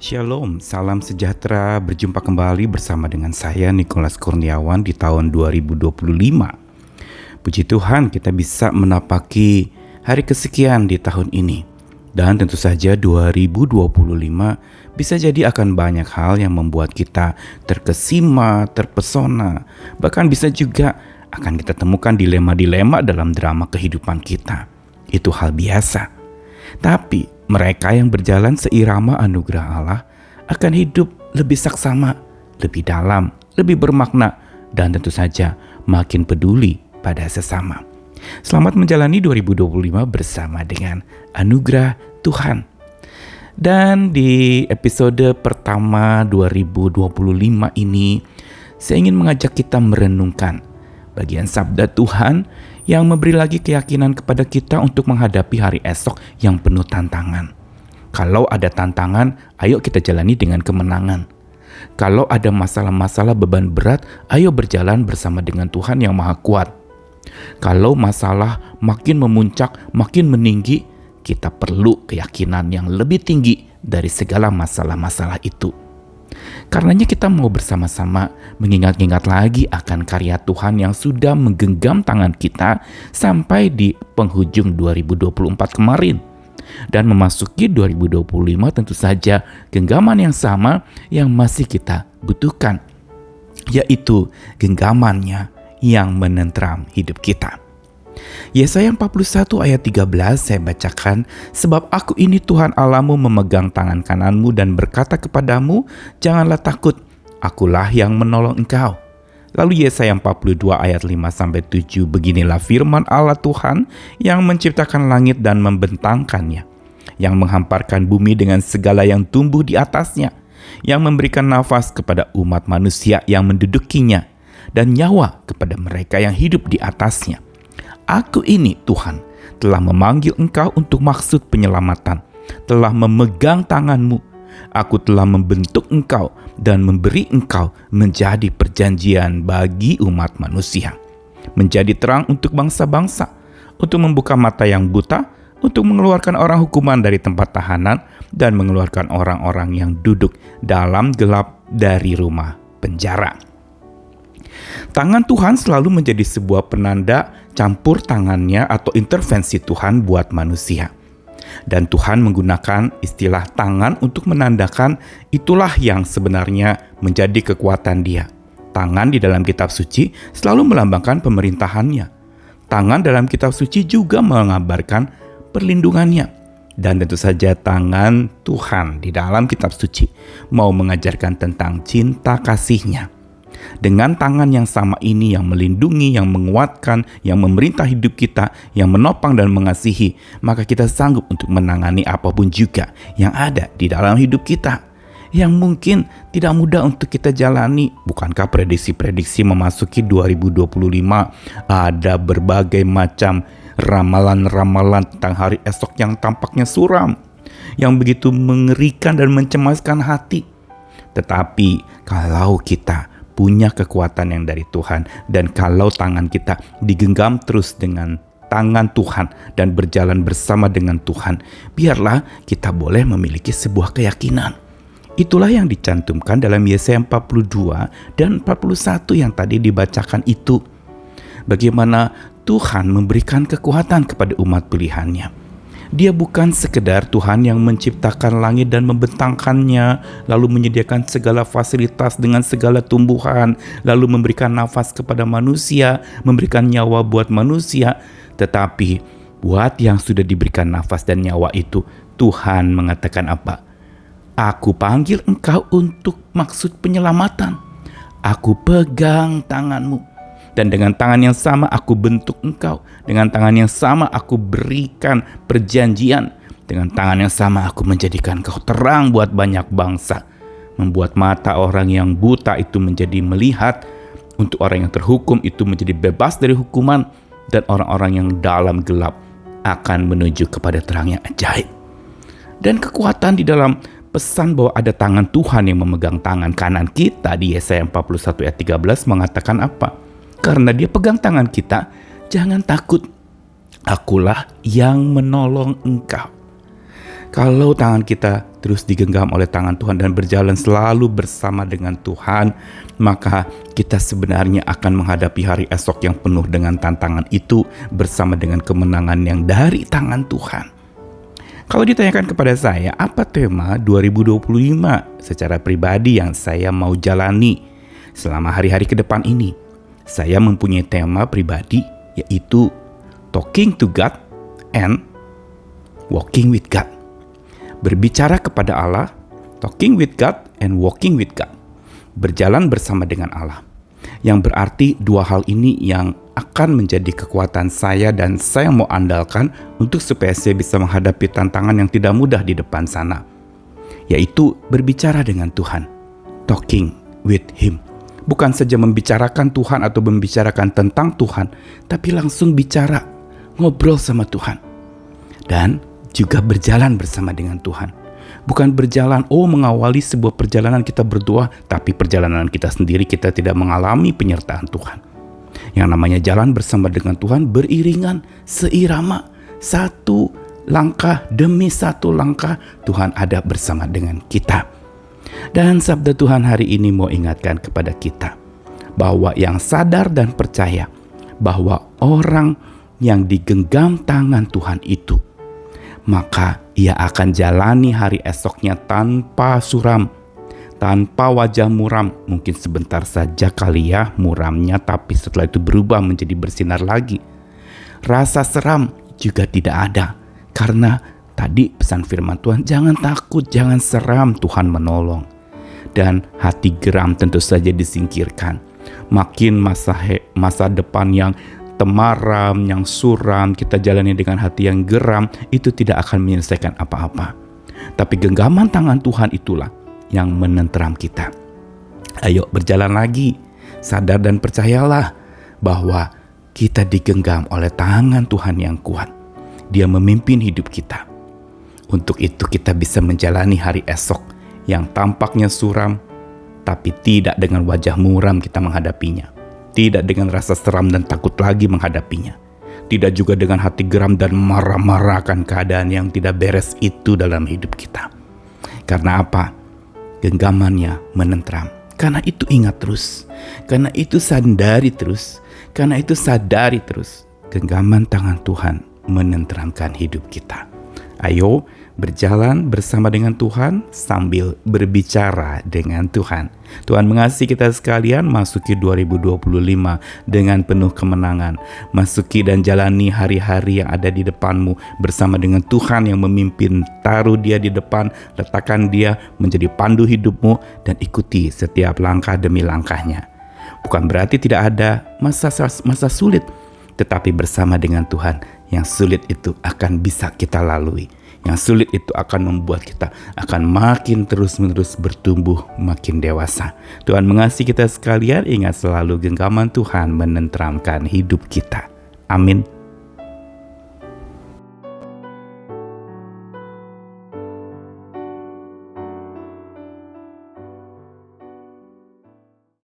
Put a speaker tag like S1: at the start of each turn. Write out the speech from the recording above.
S1: Shalom, salam sejahtera. Berjumpa kembali bersama dengan saya Nikolas Kurniawan di tahun 2025. Puji Tuhan kita bisa menapaki hari kesekian di tahun ini. Dan tentu saja 2025 bisa jadi akan banyak hal yang membuat kita terkesima, terpesona. Bahkan bisa juga akan kita temukan dilema-dilema dalam drama kehidupan kita. Itu hal biasa. Tapi mereka yang berjalan seirama anugerah Allah akan hidup lebih saksama, lebih dalam, lebih bermakna, dan tentu saja makin peduli pada sesama. Selamat menjalani 2025 bersama dengan anugerah Tuhan. Dan di episode pertama 2025 ini, saya ingin mengajak kita merenungkan bagian sabda Tuhan yang memberi lagi keyakinan kepada kita untuk menghadapi hari esok yang penuh tantangan. Kalau ada tantangan, ayo kita jalani dengan kemenangan. Kalau ada masalah-masalah beban berat, ayo berjalan bersama dengan Tuhan yang Maha Kuat. Kalau masalah makin memuncak, makin meninggi, kita perlu keyakinan yang lebih tinggi dari segala masalah-masalah itu. Karenanya kita mau bersama-sama mengingat-ingat lagi akan karya Tuhan yang sudah menggenggam tangan kita sampai di penghujung 2024 kemarin. Dan memasuki 2025 tentu saja genggaman yang sama yang masih kita butuhkan, yaitu genggamannya yang menentram hidup kita. Yesaya 41 ayat 13 saya bacakan, sebab aku ini Tuhan Allahmu memegang tangan kananmu dan berkata kepadamu, janganlah takut, akulah yang menolong engkau. Lalu Yesaya 42 ayat 5-7, beginilah firman Allah Tuhan yang menciptakan langit dan membentangkannya, yang menghamparkan bumi dengan segala yang tumbuh di atasnya, yang memberikan nafas kepada umat manusia yang mendudukinya, dan nyawa kepada mereka yang hidup di atasnya. Aku ini Tuhan telah memanggil engkau untuk maksud penyelamatan, telah memegang tanganmu. Aku telah membentuk engkau dan memberi engkau menjadi perjanjian bagi umat manusia, menjadi terang untuk bangsa-bangsa, untuk membuka mata yang buta, untuk mengeluarkan orang hukuman dari tempat tahanan, dan mengeluarkan orang-orang yang duduk dalam gelap dari rumah penjara. Tangan Tuhan selalu menjadi sebuah penanda campur tangannya atau intervensi Tuhan buat manusia. Dan Tuhan menggunakan istilah tangan untuk menandakan itulah yang sebenarnya menjadi kekuatan Dia. Tangan di dalam kitab suci selalu melambangkan pemerintahannya. Tangan dalam kitab suci juga mengabarkan perlindungannya. Dan tentu saja tangan Tuhan di dalam kitab suci mau mengajarkan tentang cinta kasih-Nya. Dengan tangan yang sama ini yang melindungi, yang menguatkan, yang memerintah hidup kita, yang menopang dan mengasihi, maka kita sanggup untuk menangani apapun juga yang ada di dalam hidup kita, yang mungkin tidak mudah untuk kita jalani. Bukankah prediksi-prediksi memasuki 2025 ada berbagai macam ramalan-ramalan tentang hari esok yang tampaknya suram, yang begitu mengerikan dan mencemaskan hati. Tetapi kalau kita punya kekuatan yang dari Tuhan, dan kalau tangan kita digenggam terus dengan tangan Tuhan dan berjalan bersama dengan Tuhan, biarlah kita boleh memiliki sebuah keyakinan. Itulah yang dicantumkan dalam Yesaya 42 dan 41 yang tadi dibacakan itu. Bagaimana Tuhan memberikan kekuatan kepada umat pilihannya. Dia bukan sekedar Tuhan yang menciptakan langit dan membentangkannya, lalu menyediakan segala fasilitas dengan segala tumbuhan, lalu memberikan nafas kepada manusia, memberikan nyawa buat manusia. Tetapi buat yang sudah diberikan nafas dan nyawa itu, Tuhan mengatakan apa? Aku panggil engkau untuk maksud penyelamatan. Aku pegang tanganmu. Dan dengan tangan yang sama aku bentuk engkau. Dengan tangan yang sama aku berikan perjanjian. Dengan tangan yang sama aku menjadikan engkau terang buat banyak bangsa. Membuat mata orang yang buta itu menjadi melihat. Untuk orang yang terhukum itu menjadi bebas dari hukuman. Dan orang-orang yang dalam gelap akan menuju kepada terang yang ajaib. Dan kekuatan di dalam pesan bahwa ada tangan Tuhan yang memegang tangan kanan kita di Yesaya 41 ayat 13 mengatakan apa? Karena Dia pegang tangan kita, jangan takut. Akulah yang menolong engkau. Kalau tangan kita terus digenggam oleh tangan Tuhan dan berjalan selalu bersama dengan Tuhan, maka kita sebenarnya akan menghadapi hari esok yang penuh dengan tantangan itu bersama dengan kemenangan yang dari tangan Tuhan. Kalau ditanyakan kepada saya, apa tema 2025 secara pribadi yang saya mau jalani selama hari-hari ke depan ini? Saya mempunyai tema pribadi, yaitu Talking to God and Walking with God. Berbicara kepada Allah, talking with God and walking with God. Berjalan bersama dengan Allah. Yang berarti dua hal ini yang akan menjadi kekuatan saya dan saya mau andalkan untuk supaya saya bisa menghadapi tantangan yang tidak mudah di depan sana. Yaitu berbicara dengan Tuhan. Talking with Him. Bukan saja membicarakan Tuhan atau membicarakan tentang Tuhan, tapi langsung bicara, ngobrol sama Tuhan. Dan juga berjalan bersama dengan Tuhan. Bukan berjalan, mengawali sebuah perjalanan kita berdoa, tapi perjalanan kita sendiri kita tidak mengalami penyertaan Tuhan. Yang namanya jalan bersama dengan Tuhan beriringan, seirama, satu langkah demi satu langkah Tuhan ada bersama dengan kita. Dan sabda Tuhan hari ini mau ingatkan kepada kita, bahwa yang sadar dan percaya bahwa orang yang digenggam tangan Tuhan itu, maka ia akan jalani hari esoknya tanpa suram, tanpa wajah muram. Mungkin sebentar saja kali ya muramnya, tapi setelah itu berubah menjadi bersinar lagi. Rasa seram juga tidak ada, karena tadi pesan firman Tuhan, jangan takut, jangan seram, Tuhan menolong. Dan hati geram tentu saja disingkirkan. Makin masa depan yang temaram, yang suram, kita jalani dengan hati yang geram, itu tidak akan menyelesaikan apa-apa. Tapi genggaman tangan Tuhan itulah yang menenteram kita. Ayo berjalan lagi, sadar dan percayalah bahwa kita digenggam oleh tangan Tuhan yang kuat. Dia memimpin hidup kita. Untuk itu kita bisa menjalani hari esok yang tampaknya suram, tapi tidak dengan wajah muram kita menghadapinya. Tidak dengan rasa seram dan takut lagi menghadapinya. Tidak juga dengan hati geram dan marah-marah akan keadaan yang tidak beres itu dalam hidup kita. Karena apa? Genggamannya menentram. Karena itu ingat terus. Karena itu sadari terus. Karena itu sadari terus. Genggaman tangan Tuhan menenteramkan hidup kita. Ayo berjalan bersama dengan Tuhan sambil berbicara dengan Tuhan. Tuhan mengasihi kita sekalian, masuki 2025 dengan penuh kemenangan. Masuki dan jalani hari-hari yang ada di depanmu bersama dengan Tuhan yang memimpin. Taruh Dia di depan, letakkan Dia menjadi pandu hidupmu dan ikuti setiap langkah demi langkahnya. Bukan berarti tidak ada masa sulit, tetapi bersama dengan Tuhan yang sulit itu akan bisa kita lalui. Yang sulit itu akan membuat kita akan makin terus-menerus bertumbuh, makin dewasa. Tuhan mengasihi kita sekalian, ingat selalu genggaman Tuhan menenteramkan hidup kita. Amin.